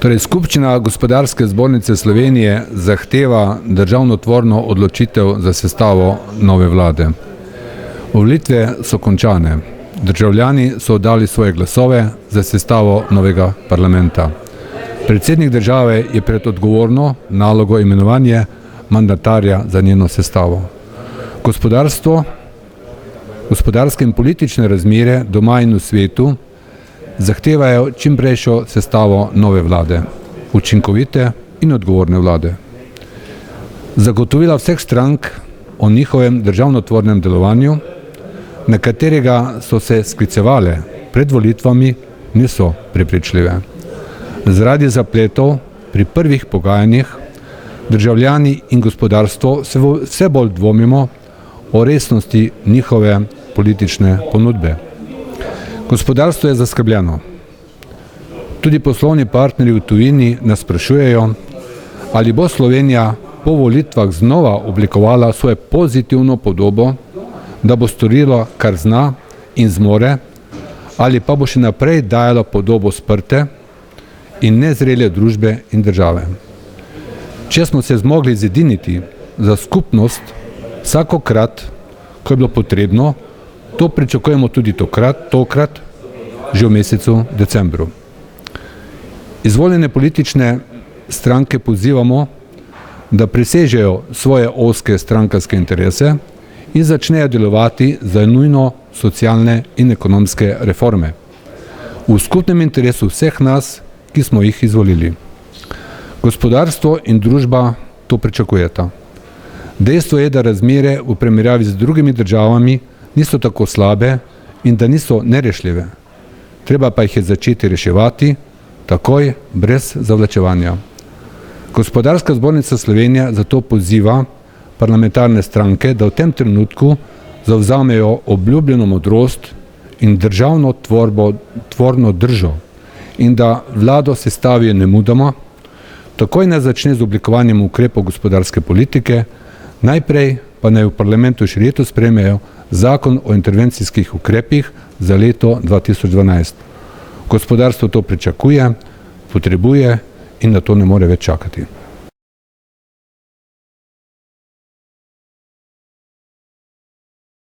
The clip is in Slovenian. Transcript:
Torej, Skupščina Gospodarske zbornice Slovenije zahteva državnotvorno odločitev za sestavo nove vlade. Volitve so končane. Državljani so oddali svoje glasove za sestavo novega parlamenta. Predsednik države je pred odgovorno nalogo imenovanje mandatarja za njeno sestavo. Gospodarske in politične razmere doma in v svetu zahtevajo čimprejšo sestavo nove vlade, učinkovite in odgovorne vlade. Zagotovila vseh strank o njihovem državnotvornem delovanju, na katerega so se sklicevale pred volitvami, niso prepričljive. Zaradi zapletov pri prvih pogajanjih državljani in gospodarstvo vse bolj dvomimo o resnosti njihove politične ponudbe. Gospodarstvo je zaskrbljeno. Tudi poslovni partnerji v tujini nas sprašujejo, ali bo Slovenija po volitvah znova oblikovala svojo pozitivno podobo, da bo storila, kar zna in zmore, ali pa bo še naprej dajala podobo sprte in nezrele družbe in države. Če smo se zmogli zediniti za skupnost vsakokrat, ko je bilo potrebno, to pričakujemo tudi tokrat, že v mesecu decembru. Izvoljene politične stranke pozivamo, da presežejo svoje ozke strankarske interese in začnejo delovati za nujno socialne in ekonomske reforme. V skupnem interesu vseh nas, ki smo jih izvolili. Gospodarstvo in družba to pričakujeta. Dejstvo je, da razmere v primerjavi z drugimi državami niso tako slabe in da niso nerešljive. Treba pa jih je začeti reševati takoj, brez zavlačevanja. Gospodarska zbornica Slovenije zato poziva parlamentarne stranke, da v tem trenutku zavzamejo obljubljeno modrost in državno tvorno držo in da vlado sestavijo nemudoma, takoj naj začne z oblikovanjem ukrepov gospodarske politike, najprej pa naj v parlamentu še letos sprejmejo zakon o intervencijskih ukrepih za leto 2012. Gospodarstvo to pričakuje, potrebuje in na to ne more več čakati.